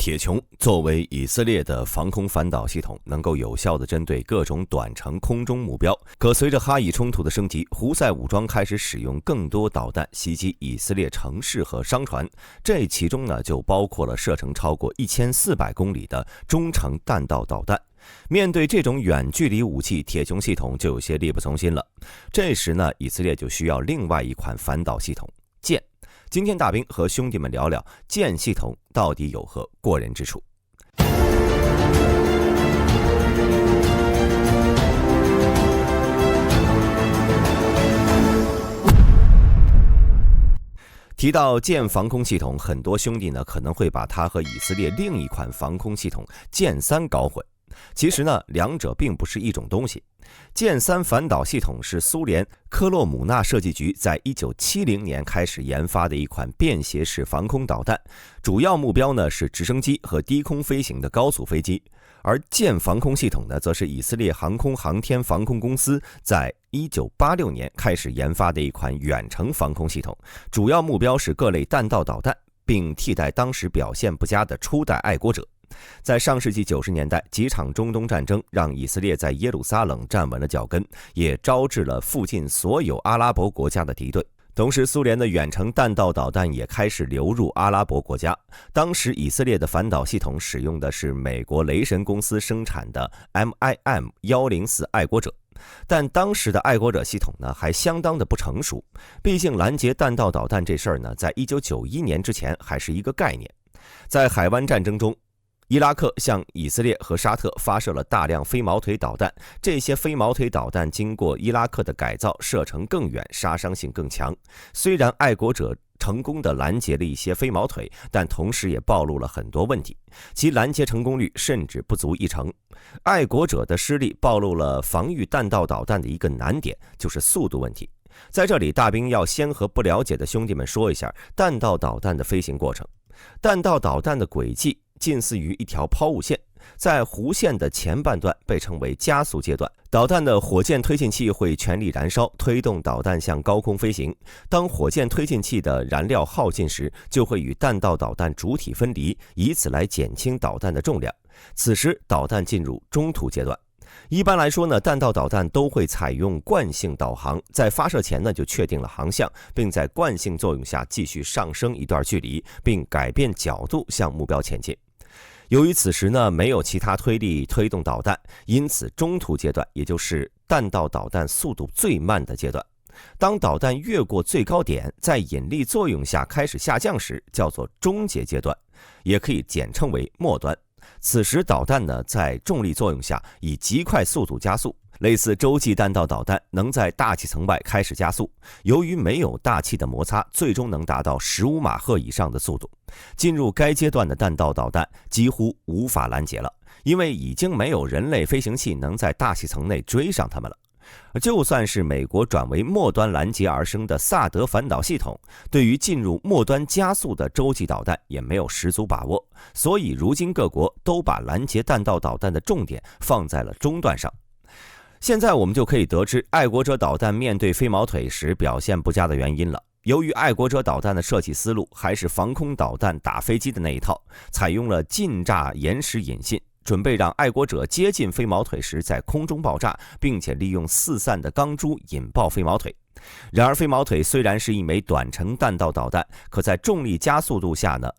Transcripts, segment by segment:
铁穹作为以色列的防空反导系统，能够有效地针对各种短程空中目标。可随着哈以冲突的升级，胡塞武装开始使用更多导弹袭击以色列城市和商船，这其中呢就包括了射程超过1400公里的中程弹道导弹。面对这种远距离武器，铁穹系统就有些力不从心了。这时呢，以色列就需要另外一款反导系统——剑。今天大兵和兄弟们聊聊剑系统到底有何过人之处。提到剑防空系统，很多兄弟呢可能会把它和以色列另一款防空系统剑3搞混。其实呢，两者并不是一种东西。剑3反导系统是苏联科洛姆纳设计局在1970年开始研发的一款便携式防空导弹，主要目标呢是直升机和低空飞行的高速飞机。而剑防空系统呢，则是以色列航空航天防空公司在1986年开始研发的一款远程防空系统，主要目标是各类弹道导弹，并替代当时表现不佳的初代爱国者。在上世纪90年代，几场中东战争让以色列在耶路撒冷站稳了脚跟，也招致了附近所有阿拉伯国家的敌对。同时，苏联的远程弹道导弹也开始流入阿拉伯国家。当时以色列的反导系统使用的是美国雷神公司生产的 MIM-104爱国者，但当时的爱国者系统呢还相当的不成熟，毕竟拦截弹道导弹这事儿呢，在1991年之前还是一个概念。在海湾战争中，伊拉克向以色列和沙特发射了大量飞毛腿导弹，这些飞毛腿导弹经过伊拉克的改造，射程更远，杀伤性更强。虽然爱国者成功地拦截了一些飞毛腿，但同时也暴露了很多问题，其拦截成功率甚至不足1成。爱国者的失利暴露了防御弹道导弹的一个难点，就是速度问题。在这里，大兵要先和不了解的兄弟们说一下弹道导弹的飞行过程。弹道导弹的轨迹近似于一条抛物线，在弧线的前半段被称为加速阶段，导弹的火箭推进器会全力燃烧，推动导弹向高空飞行。当火箭推进器的燃料耗尽时，就会与弹道导弹主体分离，以此来减轻导弹的重量。此时导弹进入中途阶段。一般来说呢，弹道导弹都会采用惯性导航，在发射前呢就确定了航向，并在惯性作用下继续上升一段距离，并改变角度向目标前进。由于此时呢没有其他推力推动导弹，因此中途阶段也就是弹道导弹速度最慢的阶段。当导弹越过最高点，在引力作用下开始下降时，叫做终结阶段，也可以简称为末端。此时导弹呢在重力作用下以极快速度加速，类似洲际弹道导弹能在大气层外开始加速，由于没有大气的摩擦，最终能达到15马赫以上的速度。进入该阶段的弹道导弹几乎无法拦截了，因为已经没有人类飞行器能在大气层内追上它们了。就算是美国转为末端拦截而生的萨德反导系统，对于进入末端加速的洲际导弹也没有十足把握，所以如今各国都把拦截弹道导弹的重点放在了中段上。现在我们就可以得知爱国者导弹面对飞毛腿时表现不佳的原因了。由于爱国者导弹的设计思路还是防空导弹打飞机的那一套，采用了近炸延时引信，准备让爱国者接近飞毛腿时在空中爆炸，并且利用四散的钢珠引爆飞毛腿。然而飞毛腿虽然是一枚短程弹道导弹，可在重力加速度下呢，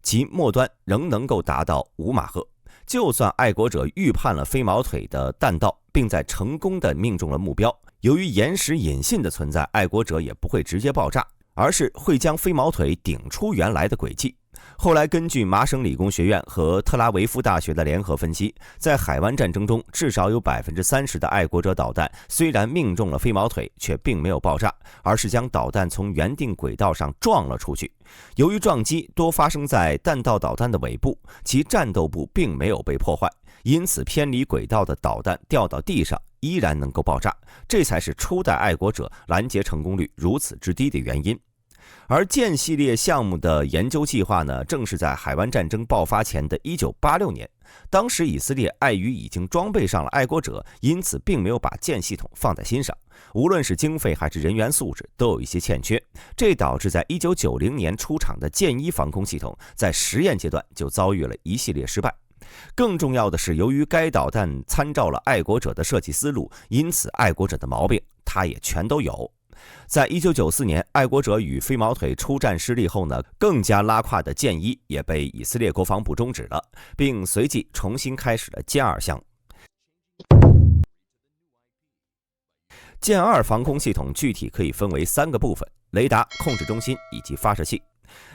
其末端仍能够达到5马赫。就算爱国者预判了飞毛腿的弹道，并在成功地命中了目标，由于延时引信的存在，爱国者也不会直接爆炸，而是会将飞毛腿顶出原来的轨迹。后来根据麻省理工学院和特拉维夫大学的联合分析，在海湾战争中，至少有 30% 的爱国者导弹虽然命中了飞毛腿，却并没有爆炸，而是将导弹从原定轨道上撞了出去。由于撞击多发生在弹道导弹的尾部，其战斗部并没有被破坏，因此偏离轨道的导弹掉到地上依然能够爆炸，这才是初代爱国者拦截成功率如此之低的原因。而剑系列项目的研究计划呢，正是在海湾战争爆发前的1986年。当时以色列碍于已经装备上了爱国者，因此并没有把剑系统放在心上，无论是经费还是人员素质都有一些欠缺，这导致在1990年出厂的剑1防空系统在实验阶段就遭遇了一系列失败。更重要的是，由于该导弹参照了爱国者的设计思路，因此爱国者的毛病它也全都有。在1994年，爱国者与飞毛腿出战失利后呢，更加拉胯的剑1也被以色列国防部终止了，并随即重新开始了剑2项目。剑2防空系统具体可以分为3个部分：雷达、控制中心以及发射器。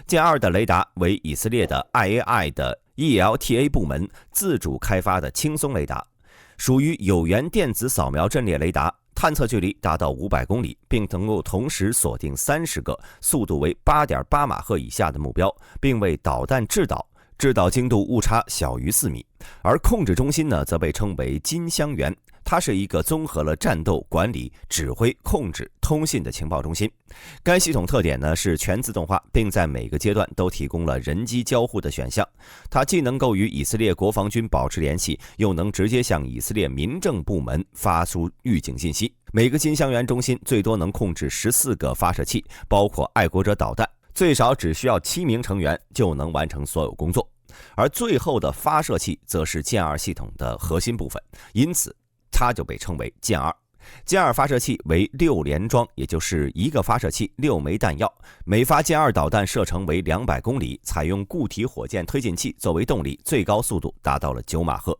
剑2的雷达为以色列的 IAI 的 ELTA 部门自主开发的轻松雷达，属于有源电子扫描阵列雷达，探测距离达到500公里，并能够同时锁定30个速度为 8.8 马赫以下的目标，并为导弹制导精度误差小于4米。而控制中心呢，则被称为金香园，它是一个综合了战斗、管理、指挥、控制、通信的情报中心。该系统特点呢是全自动化，并在每个阶段都提供了人机交互的选项。它既能够与以色列国防军保持联系，又能直接向以色列民政部门发出预警信息。每个金香园中心最多能控制14个发射器，包括爱国者导弹，最少只需要7名成员就能完成所有工作。而最后的发射器则是剑2系统的核心部分，因此它就被称为剑2。剑2发射器为6连装，也就是1个发射器6枚弹药，每发剑2导弹射程为200公里，采用固体火箭推进器作为动力，最高速度达到了9马赫。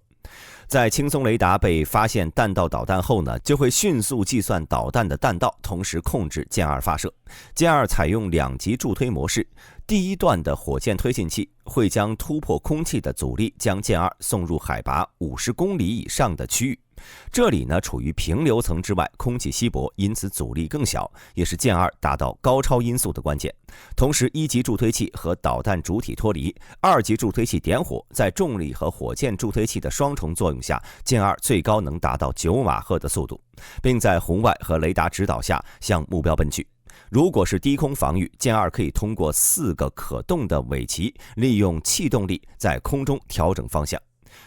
在轻松雷达被发现弹道导弹后呢，就会迅速计算导弹的弹道，同时控制剑2发射。剑2采用2级助推模式，第一段的火箭推进器会将突破空气的阻力将剑2送入海拔50公里以上的区域。这里呢处于平流层之外，空气稀薄，因此阻力更小，也是剑2达到高超音速的关键。同时1级助推器和导弹主体脱离，2级助推器点火，在重力和火箭助推器的双重作用下，剑2最高能达到9马赫的速度，并在红外和雷达指导下向目标奔去。如果是低空防御，剑2可以通过4个可动的尾鳍，利用气动力在空中调整方向。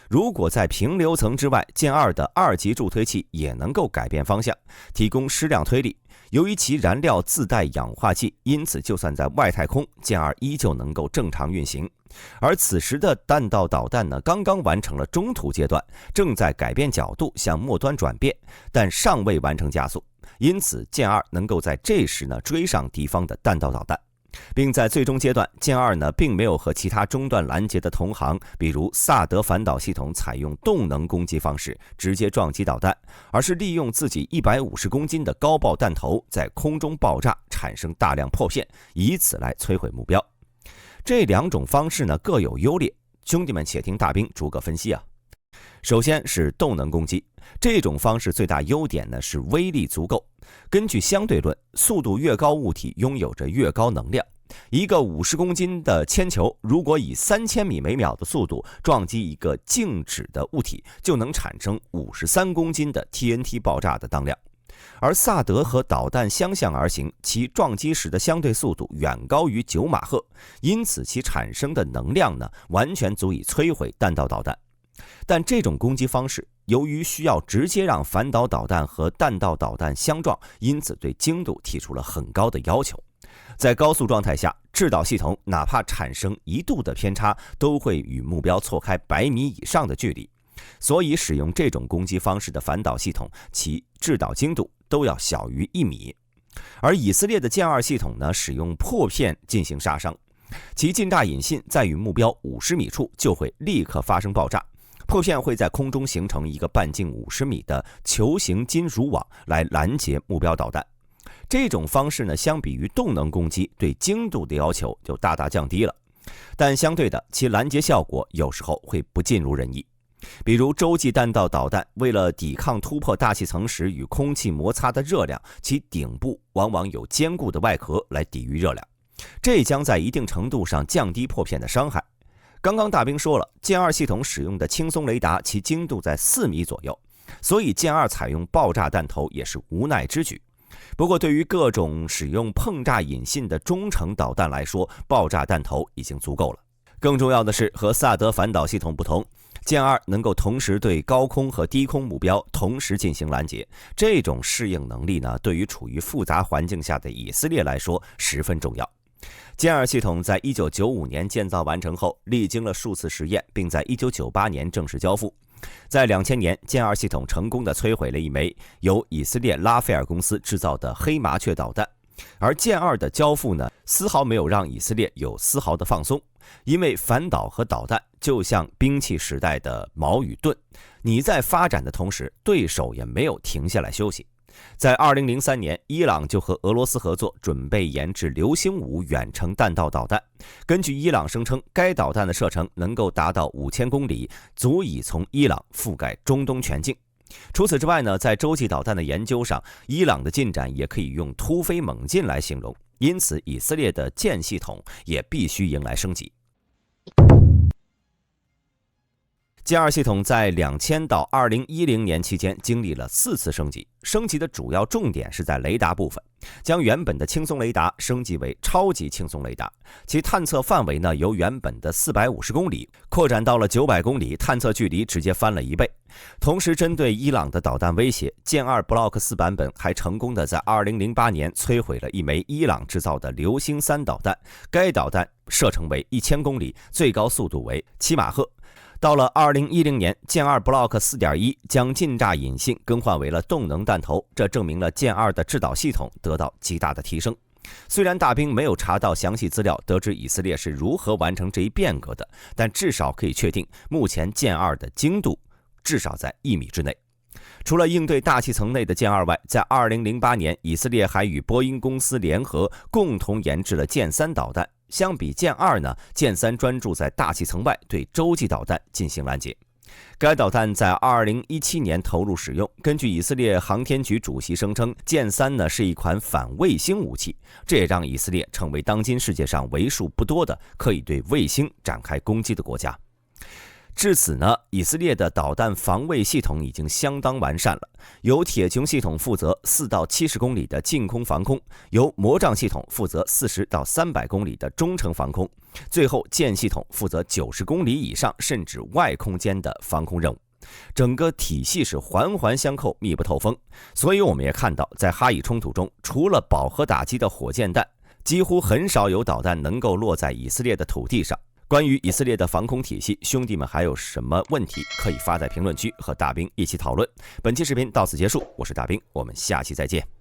如果在平流层之外，剑2的2级助推器也能够改变方向，提供矢量推力。由于其燃料自带氧化剂，因此就算在外太空，剑2依旧能够正常运行。而此时的弹道导弹呢，刚刚完成了中途阶段，正在改变角度向末端转变，但尚未完成加速，因此剑2能够在这时呢追上敌方的弹道导弹。并在最终阶段，剑2呢并没有和其他中断拦截的同行，比如萨德反导系统采用动能攻击方式直接撞击导弹，而是利用自己150公斤的高爆弹头在空中爆炸，产生大量破片，以此来摧毁目标。这2种方式呢各有优劣，兄弟们且听大兵逐个分析啊。首先是动能攻击，这种方式最大优点呢是威力足够。根据相对论，速度越高物体拥有着越高能量。一个50公斤的铅球，如果以3000米每秒的速度撞击一个静止的物体，就能产生53公斤的 TNT 爆炸的当量。而萨德和导弹相向而行，其撞击时的相对速度远高于9马赫，因此其产生的能量呢，完全足以摧毁弹道导弹。但这种攻击方式由于需要直接让反导导弹和弹道导弹相撞，因此对精度提出了很高的要求。在高速状态下，制导系统哪怕产生1度的偏差，都会与目标错开100米以上的距离。所以使用这种攻击方式的反导系统，其制导精度都要小于1米。而以色列的剑2系统呢，使用破片进行杀伤，其近炸引信在与目标50米处就会立刻发生爆炸。破片会在空中形成一个半径50米的球形金属网来拦截目标导弹。这种方式呢，相比于动能攻击，对精度的要求就大大降低了。但相对的，其拦截效果有时候会不尽如人意。比如洲际弹道导弹，为了抵抗突破大气层时与空气摩擦的热量，其顶部往往有坚固的外壳来抵御热量，这将在一定程度上降低破片的伤害。刚刚大兵说了，剑2系统使用的轻松雷达，其精度在4米左右，所以剑2采用爆炸弹头也是无奈之举。不过对于各种使用碰炸引信的中程导弹来说，爆炸弹头已经足够了。更重要的是，和萨德反导系统不同，剑2能够同时对高空和低空目标同时进行拦截，这种适应能力呢，对于处于复杂环境下的以色列来说十分重要。剑2系统在1995年建造完成后，历经了数次实验，并在1998年正式交付。在2000年，剑2系统成功地摧毁了一枚由以色列拉斐尔公司制造的黑麻雀导弹。而剑2的交付呢，丝毫没有让以色列有丝毫的放松，因为反导和导弹就像兵器时代的矛与盾，你在发展的同时，对手也没有停下来休息。在2003年，伊朗就和俄罗斯合作，准备研制流星5远程弹道导弹。根据伊朗声称，该导弹的射程能够达到5000公里，足以从伊朗覆盖中东全境。除此之外呢，在洲际导弹的研究上，伊朗的进展也可以用突飞猛进来形容。因此，以色列的剑系统也必须迎来升级。剑2系统在2000到2010年期间经历了4次升级，升级的主要重点是在雷达部分，将原本的轻松雷达升级为超级轻松雷达，其探测范围呢由原本的450公里扩展到了900公里，探测距离直接翻了1倍。同时，针对伊朗的导弹威胁，剑2 Block 4版本还成功的在2008年摧毁了一枚伊朗制造的流星3导弹，该导弹射程为1000公里，最高速度为7马赫。到了2010年，剑2 Block 4.1 将近炸引信更换为了动能弹头，这证明了剑2的制导系统得到极大的提升。虽然大兵没有查到详细资料，得知以色列是如何完成这一变革的，但至少可以确定，目前剑2的精度至少在1米之内。除了应对大气层内的剑2外，在2008年，以色列还与波音公司联合共同研制了剑3导弹。相比剑2呢，剑3专注在大气层外对洲际导弹进行拦截。该导弹在2017年投入使用。根据以色列航天局主席声称，剑3呢是一款反卫星武器，这也让以色列成为当今世界上为数不多的可以对卫星展开攻击的国家。至此呢，以色列的导弹防卫系统已经相当完善了。由铁穹系统负责4到70公里的近空防空，由魔杖系统负责40到300公里的中程防空，最后剑系统负责90公里以上甚至外空间的防空任务。整个体系是环环相扣，密不透风。所以我们也看到，在哈以冲突中，除了饱和打击的火箭弹，几乎很少有导弹能够落在以色列的土地上。关于以色列的防空体系，兄弟们还有什么问题可以发在评论区和大兵一起讨论。本期视频到此结束，我是大兵，我们下期再见。